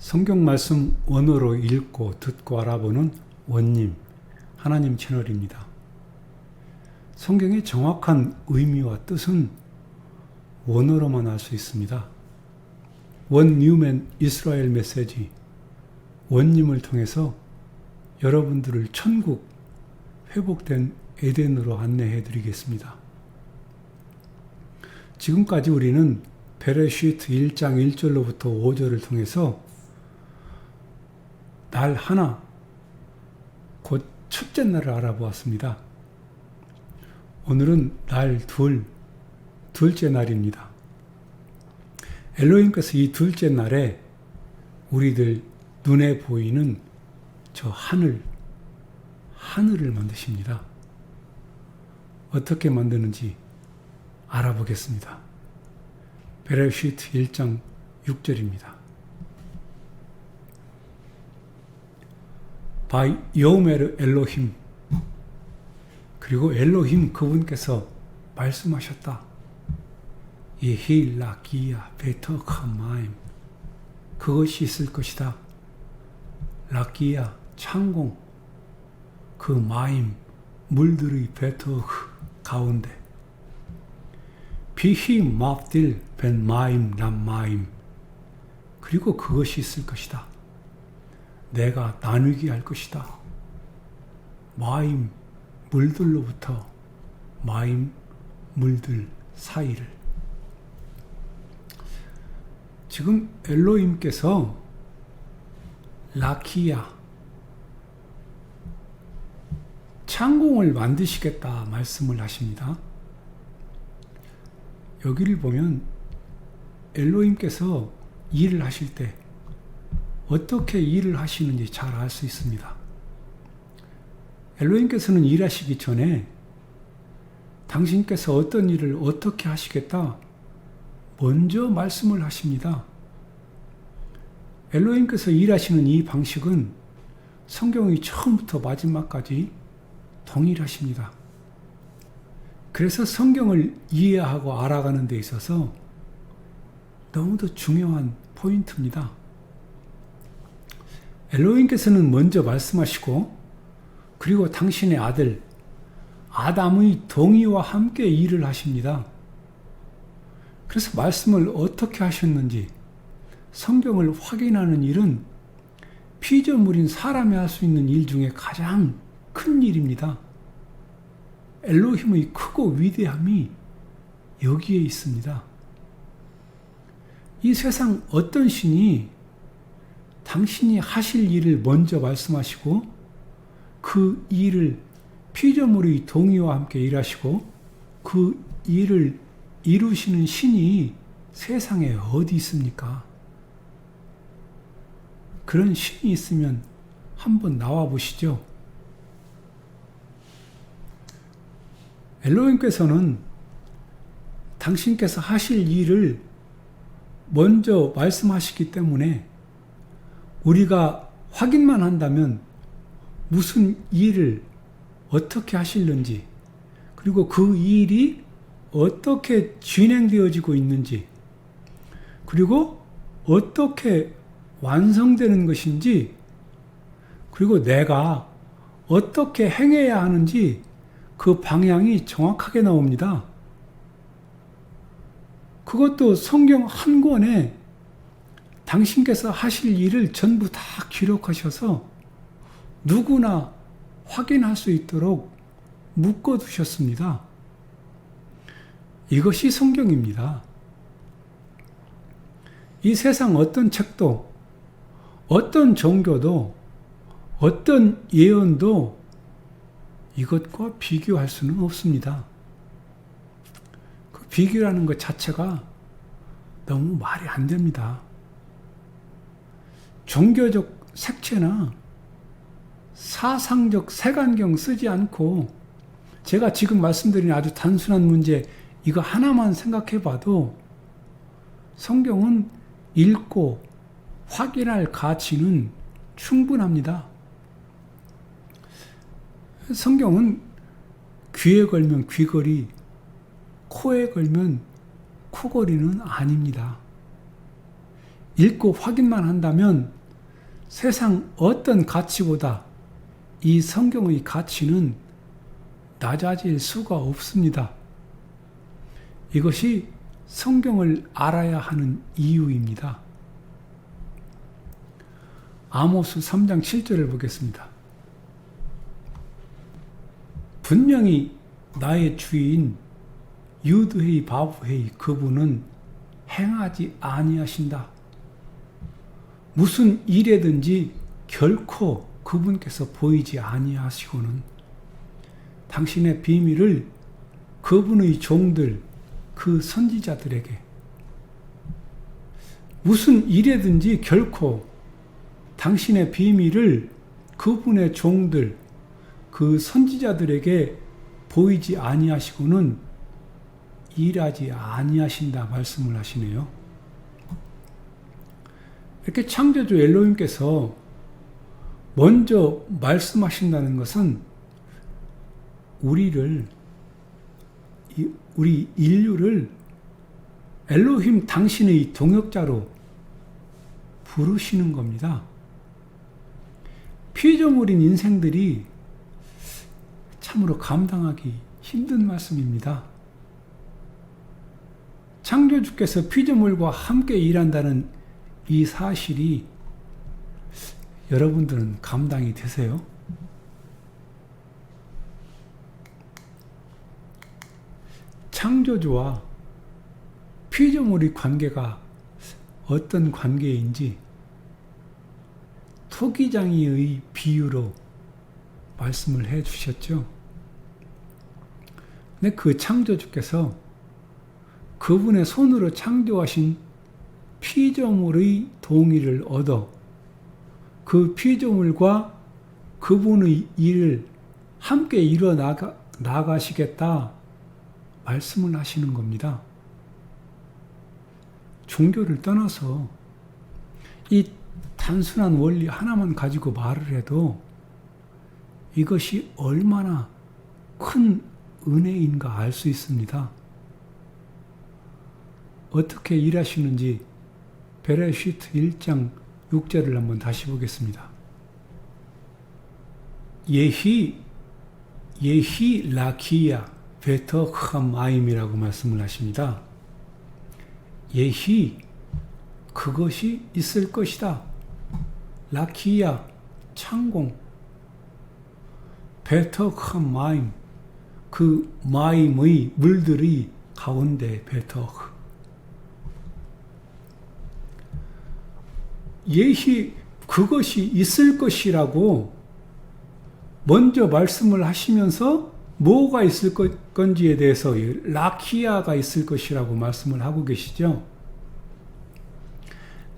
성경 말씀 원어로 읽고 듣고 알아보는 원님 하나님 채널입니다. 성경의 정확한 의미와 뜻은 원어로만 알 수 있습니다. 원 뉴맨 이스라엘 메시지 원님을 통해서 여러분들을 천국 회복된 에덴으로 안내해 드리겠습니다. 지금까지 우리는 베레시트 1장 1절로부터 5절을 통해서 날 하나, 곧 첫째 날을 알아보았습니다. 오늘은 날 둘, 둘째 날입니다. 엘로힘께서 이 둘째 날에 우리들 눈에 보이는 저 하늘을 만드십니다. 어떻게 만드는지 알아보겠습니다. 베레시트 1장 6절입니다. 바이 여호메르 엘로힘, 그리고 엘로힘 그분께서 말씀하셨다. 예히 라기야 베터카마임, 그것이 있을 것이다. 라기야 창공, 그 마임 물들의 베터 가운데 비히 맙딜 벤 마임 람마임, 그리고 그것이 있을 것이다. 내가 나누게 할 것이다. 마임 물들로부터 마임 물들 사이를. 지금 엘로힘께서 라키야 창공을 만드시겠다 말씀을 하십니다. 여기를 보면 엘로힘께서 일을 하실 때 어떻게 일을 하시는지 잘 알 수 있습니다. 엘로힘께서는 일하시기 전에 당신께서 어떤 일을 어떻게 하시겠다 먼저 말씀을 하십니다. 엘로힘께서 일하시는 이 방식은 성경이 처음부터 마지막까지 동일하십니다. 그래서 성경을 이해하고 알아가는 데 있어서 너무도 중요한 포인트입니다. 엘로힘께서는 먼저 말씀하시고, 그리고 당신의 아들 아담의 동의와 함께 일을 하십니다. 그래서 말씀을 어떻게 하셨는지 성경을 확인하는 일은 피조물인 사람이 할 수 있는 일 중에 가장 큰 일입니다. 엘로힘의 크고 위대함이 여기에 있습니다. 이 세상 어떤 신이 당신이 하실 일을 먼저 말씀하시고 그 일을 피조물의 동의와 함께 일하시고 그 일을 이루시는 신이 세상에 어디 있습니까? 그런 신이 있으면 한번 나와 보시죠. 엘로힘께서는 당신께서 하실 일을 먼저 말씀하시기 때문에 우리가 확인만 한다면 무슨 일을 어떻게 하실는지, 그리고 그 일이 어떻게 진행되어지고 있는지, 그리고 어떻게 완성되는 것인지, 그리고 내가 어떻게 행해야 하는지 그 방향이 정확하게 나옵니다. 그것도 성경 한 권에 당신께서 하실 일을 전부 다 기록하셔서 누구나 확인할 수 있도록 묶어두셨습니다. 이것이 성경입니다. 이 세상 어떤 책도, 어떤 종교도, 어떤 예언도 이것과 비교할 수는 없습니다. 그 비교라는 것 자체가 너무 말이 안 됩니다. 종교적 색채나 사상적 색안경 쓰지 않고 제가 지금 말씀드린 아주 단순한 문제 이거 하나만 생각해 봐도 성경은 읽고 확인할 가치는 충분합니다. 성경은 귀에 걸면 귀걸이, 코에 걸면 코걸이는 아닙니다. 읽고 확인만 한다면 세상 어떤 가치보다 이 성경의 가치는 낮아질 수가 없습니다. 이것이 성경을 알아야 하는 이유입니다. 아모스 3장 7절을 보겠습니다. 분명히 나의 주인 유드헤이 바브헤이 그분은 행하지 아니하신다. 무슨 일에든지 결코 그분께서 보이지 아니하시고는 당신의 비밀을 그분의 종들, 그 선지자들에게 무슨 일에든지 결코 당신의 비밀을 그분의 종들, 그 선지자들에게 보이지 아니하시고는 일하지 아니하신다 말씀을 하시네요. 이렇게 창조주 엘로힘께서 먼저 말씀하신다는 것은 우리 인류를 엘로힘 당신의 동역자로 부르시는 겁니다. 피조물인 인생들이 참으로 감당하기 힘든 말씀입니다. 창조주께서 피조물과 함께 일한다는 이 사실이 여러분들은 감당이 되세요? 창조주와 피조물의 관계가 어떤 관계인지 토기장이의 비유로 말씀을 해 주셨죠. 근데 그 창조주께서 그분의 손으로 창조하신 피조물의 동의를 얻어 그 피조물과 그분의 일을 함께 이뤄 나가시겠다 말씀을 하시는 겁니다. 종교를 떠나서 이 단순한 원리 하나만 가지고 말을 해도 이것이 얼마나 큰 은혜인가 알 수 있습니다. 어떻게 일하시는지 베레시트 1장 6절을 한번 다시 보겠습니다. 예히 라키야 베터크마임이라고 말씀을 하십니다. 예히 그것이 있을 것이다. 라키야 창공 베터크마임 그 마임의 물들이 가운데 베터크 예히 그것이 있을 것이라고 먼저 말씀을 하시면서 뭐가 있을 건지에 대해서 라키아가 있을 것이라고 말씀을 하고 계시죠.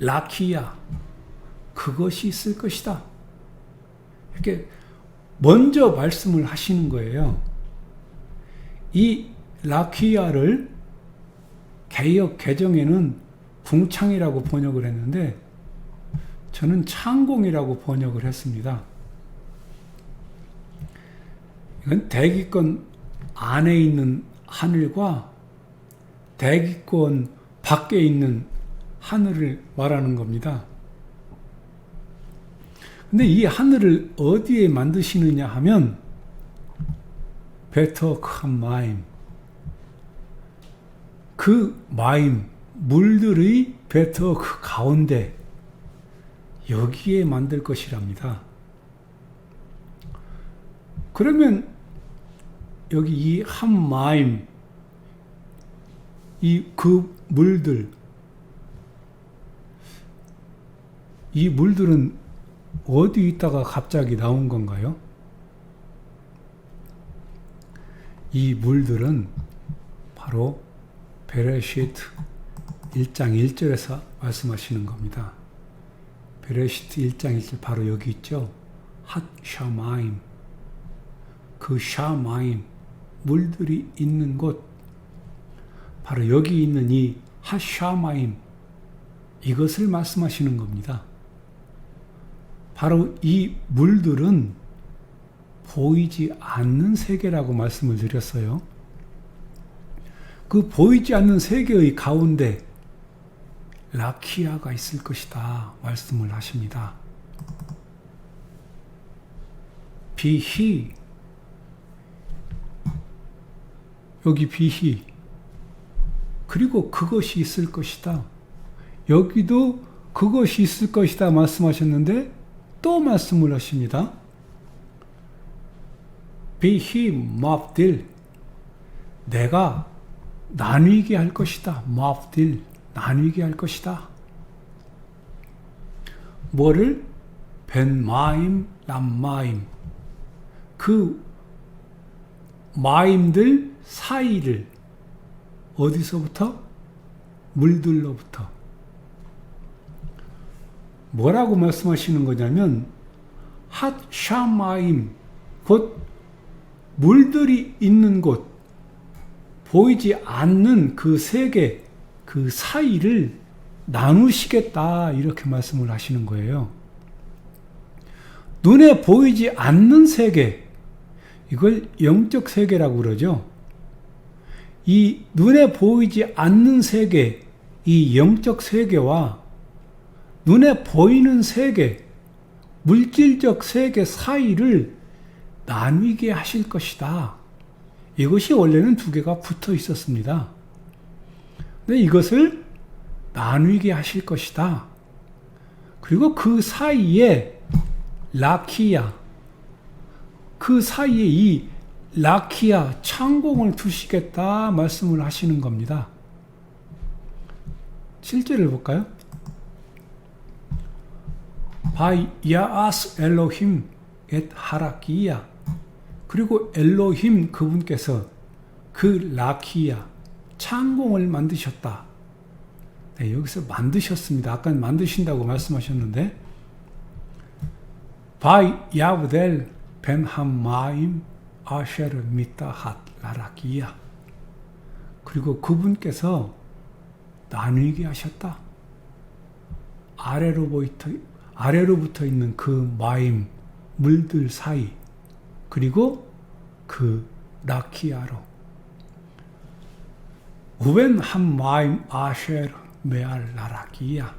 라키아 그것이 있을 것이다. 이렇게 먼저 말씀을 하시는 거예요. 이 라키아를 개역 개정에는 궁창이라고 번역을 했는데 저는 창공이라고 번역을 했습니다. 이건 대기권 안에 있는 하늘과 대기권 밖에 있는 하늘을 말하는 겁니다. 근데 이 하늘을 어디에 만드시느냐 하면 베터크마임 그 마임 물들의 베터크 가운데 여기에 만들 것이랍니다. 그러면 여기 이 한 마임 그 물들 이 물들은 어디 있다가 갑자기 나온 건가요? 이 물들은 바로 베레시트 1장 1절에서 말씀하시는 겁니다. 베레시트 1장 1절 바로 여기 있죠. 핫 샤마임 그 샤마임 물들이 있는 곳 바로 여기 있는 이 핫 샤마임 이것을 말씀하시는 겁니다. 바로 이 물들은 보이지 않는 세계라고 말씀을 드렸어요. 그 보이지 않는 세계의 가운데 라키아가 있을 것이다 말씀을 하십니다. 비히, 여기 비히, 그리고 그것이 있을 것이다. 여기도 그것이 있을 것이다 말씀하셨는데 또 말씀을 하십니다. 비히 맙딜, 내가 나뉘게 할 것이다. 맙딜, 나뉘게 할 것이다. 뭐를? 벤 마임, 람마임, 그 마임들 사이를, 어디서부터? 물들로부터. 뭐라고 말씀하시는 거냐면 핫 샤마임, 곧 물들이 있는 곳, 보이지 않는 그 세계, 그 사이를 나누시겠다, 이렇게 말씀을 하시는 거예요. 눈에 보이지 않는 세계, 이걸 영적 세계라고 그러죠. 이 눈에 보이지 않는 세계, 이 영적 세계와 눈에 보이는 세계, 물질적 세계 사이를 나뉘게 하실 것이다. 이것이 원래는 두 개가 붙어 있었습니다. 근데 이것을 나뉘게 하실 것이다. 그리고 그 사이에 라키야, 그 사이에 이 라키야, 창공을 두시겠다 말씀을 하시는 겁니다. 7절을 볼까요? 바야아스 엘로힘 엣 하라키야, 그리고 엘로힘 그분께서 그 라키야, 창공을 만드셨다. 네, 여기서 만드셨습니다. 아까 만드신다고 말씀하셨는데 바야브델 벤함마임 아쉐르 미타핫 라라키야, 그리고 그분께서 나누게 하셨다. 아래로부터 있는 그 마임, 물들 사이, 그리고 그 라키아로 우벤 한 마임 아쉐르 메알 라라키야,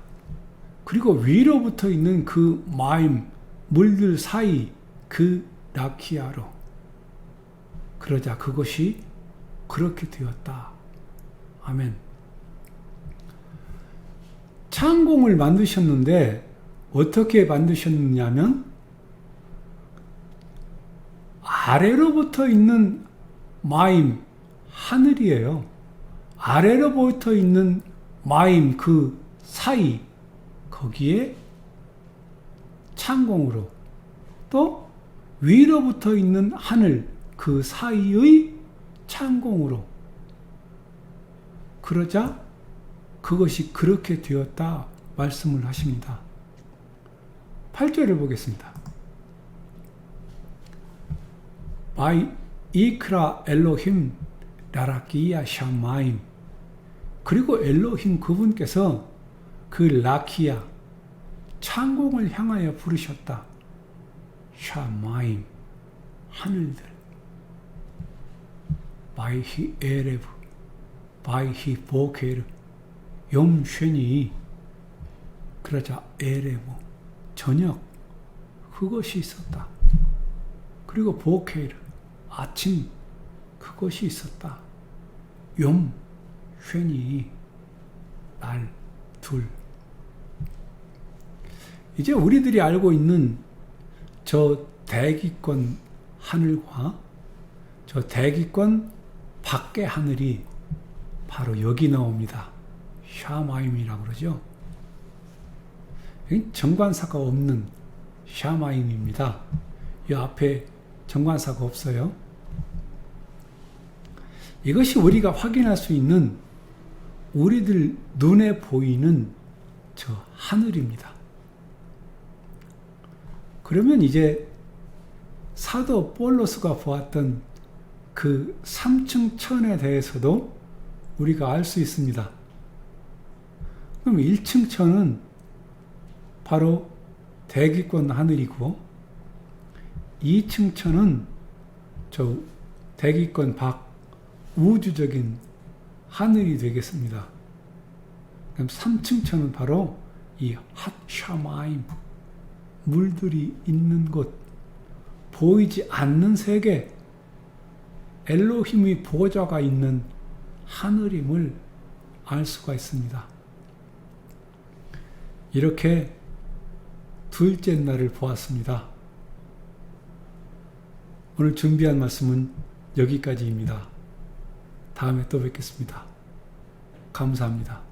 그리고 위로부터 있는 그 마임, 물들 사이, 그 라키아로. 그러자 그것이 그렇게 되었다. 아멘. 창공을 만드셨는데 어떻게 만드셨느냐면 아래로부터 있는 마임, 하늘이에요. 아래로부터 있는 마임, 그 사이, 거기에 창공으로, 또 위로부터 있는 하늘, 그 사이의 창공으로. 그러자 그것이 그렇게 되었다 말씀을 하십니다. 8절을 보겠습니다. 바이 이크라 엘로힘 라라키야 샤마임, 그리고 엘로힘 그분께서 그 라키야, 창공을 향하여 부르셨다. 샤마임, 하늘들. 바이히 에레브, 바이히 보케르, 염쉐니. 그러자 에레브, 저녁, 그것이 있었다. 그리고 보케르, 아침, 그것이 있었다. 염, 쉐니, 날, 둘. 이제 우리들이 알고 있는 저 대기권 하늘과 저 대기권 밖의 하늘이 바로 여기 나옵니다. 샤마임이라고 그러죠. 정관사가 없는 샤마임입니다. 이 앞에 정관사가 없어요. 이것이 우리가 확인할 수 있는 우리들 눈에 보이는 저 하늘입니다. 그러면 이제 사도 볼로스가 보았던 그 3층 천에 대해서도 우리가 알 수 있습니다. 그럼 1층 천은 바로 대기권 하늘이고 2층 천은 저 대기권 밖 우주적인 하늘이 되겠습니다. 그럼 3층 천은 바로 이 핫샤마임, 물들이 있는 곳, 보이지 않는 세계, 엘로힘의 보좌가 있는 하늘임을 알 수가 있습니다. 이렇게 둘째 날을 보았습니다. 오늘 준비한 말씀은 여기까지입니다. 다음에 또 뵙겠습니다. 감사합니다.